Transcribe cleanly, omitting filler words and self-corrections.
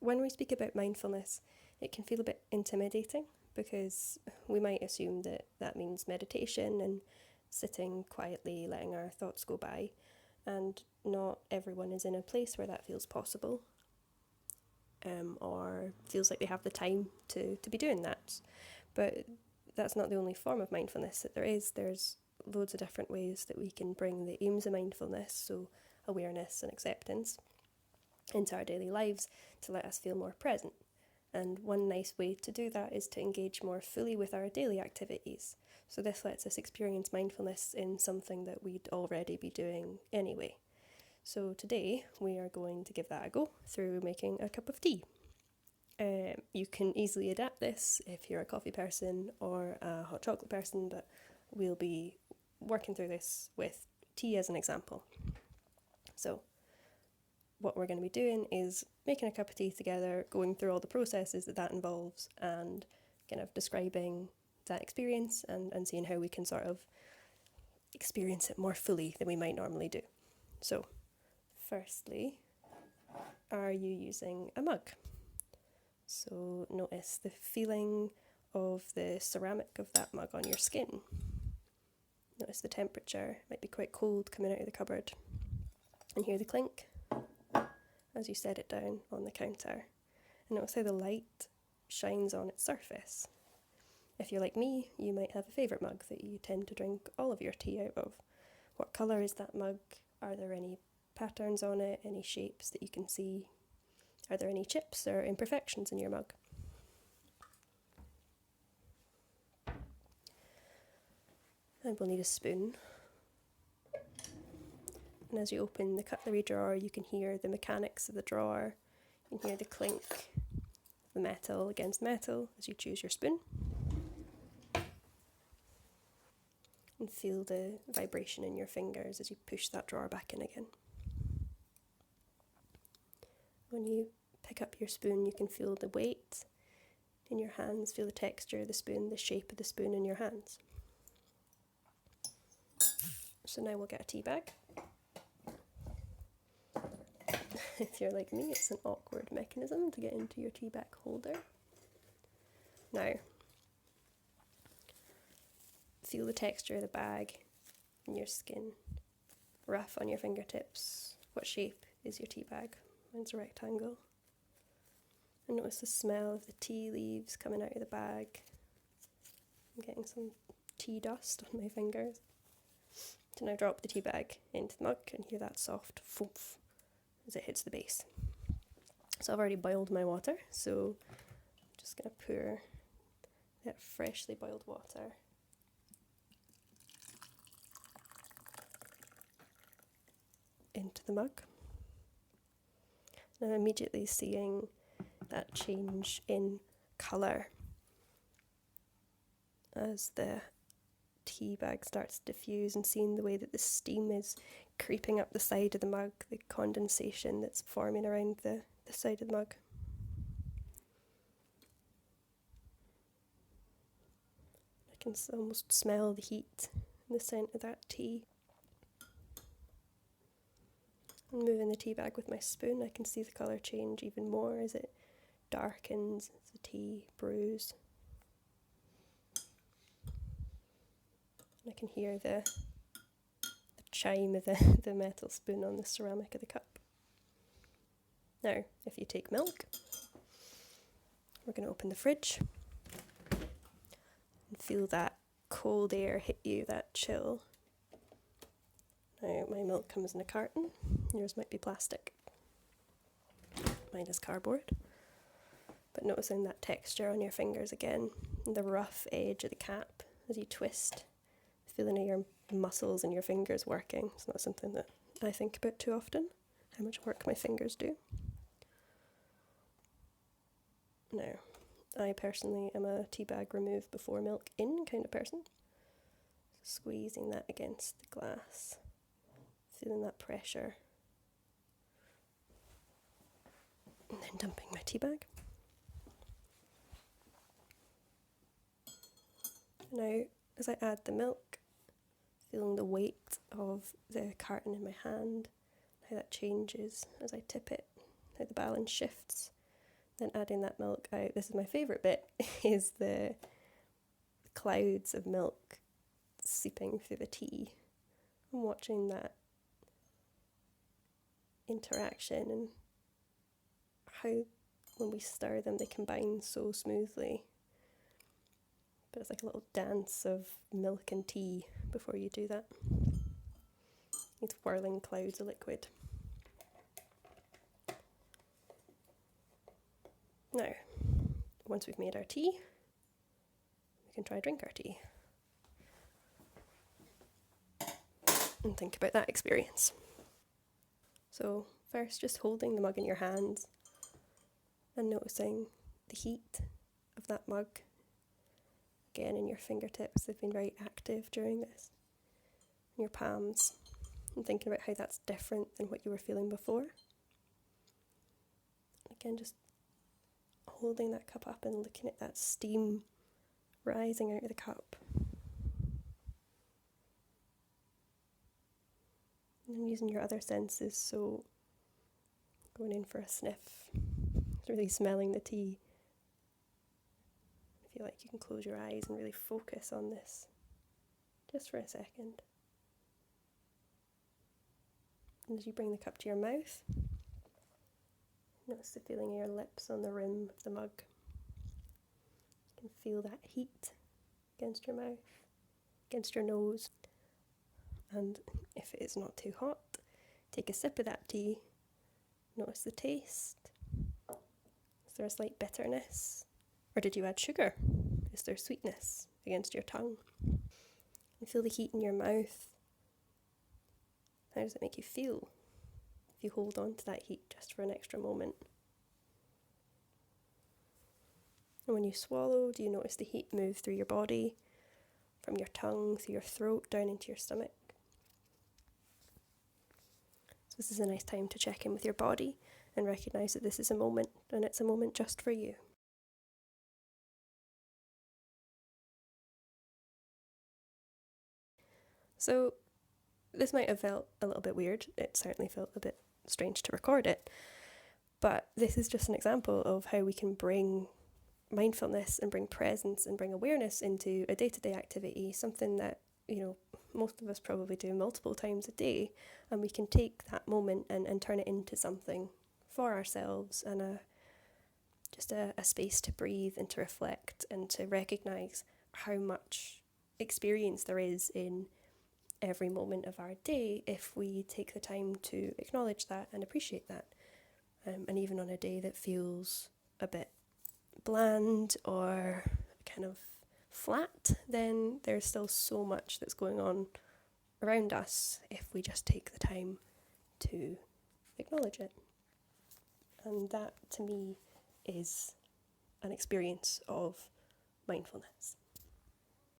when we speak about mindfulness, it can feel a bit intimidating because we might assume that that means meditation and sitting quietly, letting our thoughts go by, and not everyone is in a place where that feels possible, or feels like they have the time to be doing that. But that's not the only form of mindfulness that there is. There's loads of different ways that we can bring the aims of mindfulness, so awareness and acceptance, into our daily lives to let us feel more present. And one nice way to do that is to engage more fully with our daily activities. So this lets us experience mindfulness in something that we'd already be doing anyway. So today we are going to give that a go through making a cup of tea. You can easily adapt this if you're a coffee person or a hot chocolate person, but we'll be working through this with tea as an example. So what we're going to be doing is making a cup of tea together, going through all the processes that involves, and kind of describing that experience and seeing how we can sort of experience it more fully than we might normally do. So, firstly, are you using a mug? So notice the feeling of the ceramic of that mug on your skin. Notice the temperature, it might be quite cold coming out of the cupboard. And hear the clink as you set it down on the counter. And notice how the light shines on its surface. If you're like me, you might have a favourite mug that you tend to drink all of your tea out of. What colour is that mug? Are there any patterns on it, any shapes that you can see? Are there any chips or imperfections in your mug? And we'll need a spoon. And as you open the cutlery drawer, you can hear the mechanics of the drawer. You can hear the clink, the metal against metal as you choose your spoon. And feel the vibration in your fingers as you push that drawer back in again. When you pick up your spoon, you can feel the weight in your hands, feel the texture of the spoon, the shape of the spoon in your hands. So now we'll get a tea bag. If you're like me, it's an awkward mechanism to get into your tea bag holder. Now, feel the texture of the bag in your skin, rough on your fingertips. What shape is your tea bag? Mine's a rectangle. And notice the smell of the tea leaves coming out of the bag. I'm getting some tea dust on my fingers. So now drop the tea bag into the mug and hear that soft foof as it hits the base. So I've already boiled my water, so I'm just going to pour that freshly boiled water into the mug. And I'm immediately seeing that change in colour as the tea bag starts to diffuse, and seeing the way that the steam is creeping up the side of the mug, the condensation that's forming around the side of the mug. I can almost smell the heat and the scent of that tea. And moving the tea bag with my spoon, I can see the colour change even more as it darkens, as the tea brews. And I can hear the chime of the metal spoon on the ceramic of the cup. Now, if you take milk, we're going to open the fridge and feel that cold air hit you, that chill. Now, my milk comes in a carton. Yours might be plastic. Mine is cardboard. But noticing that texture on your fingers again, the rough edge of the cap as you twist, the feeling of your muscles and your fingers working. It's not something that I think about too often, how much work my fingers do. Now, I personally am a tea bag remove before milk in kind of person. Squeezing that against the glass, feeling that pressure, and then dumping my tea bag. Now, as I add the milk, feeling the weight of the carton in my hand, how that changes as I tip it, how the balance shifts. Then adding that milk out, this is my favourite bit, is the clouds of milk seeping through the tea. I'm watching that interaction and how when we stir them they combine so smoothly. But it's like a little dance of milk and tea before you do that. These whirling clouds of liquid. Now, once we've made our tea, we can try drink our tea. And think about that experience. So first, just holding the mug in your hands and noticing the heat of that mug. Again, in your fingertips, they've been very active during this. In your palms, and thinking about how that's different than what you were feeling before. Again, just holding that cup up and looking at that steam rising out of the cup. And using your other senses, so going in for a sniff, really smelling the tea. I feel like you can close your eyes and really focus on this just for a second. And as you bring the cup to your mouth, notice the feeling of your lips on the rim of the mug. You can feel that heat against your mouth, against your nose. And if it is not too hot, take a sip of that tea. Notice the taste. Is there a slight bitterness? Or did you add sugar? Is there sweetness against your tongue? You feel the heat in your mouth. How does it make you feel if you hold on to that heat just for an extra moment? And when you swallow, do you notice the heat move through your body, from your tongue, through your throat, down into your stomach? So this is a nice time to check in with your body and recognise that this is a moment, and it's a moment just for you. So this might have felt a little bit weird. It certainly felt a bit strange to record it. But this is just an example of how we can bring mindfulness and bring presence and bring awareness into a day-to-day activity, something that, most of us probably do multiple times a day, and we can take that moment and turn it into something for ourselves and just a space to breathe and to reflect and to recognise how much experience there is in every moment of our day if we take the time to acknowledge that and appreciate that. And even on a day that feels a bit bland or kind of flat, then there's still so much that's going on around us if we just take the time to acknowledge it. And that, to me, is an experience of mindfulness.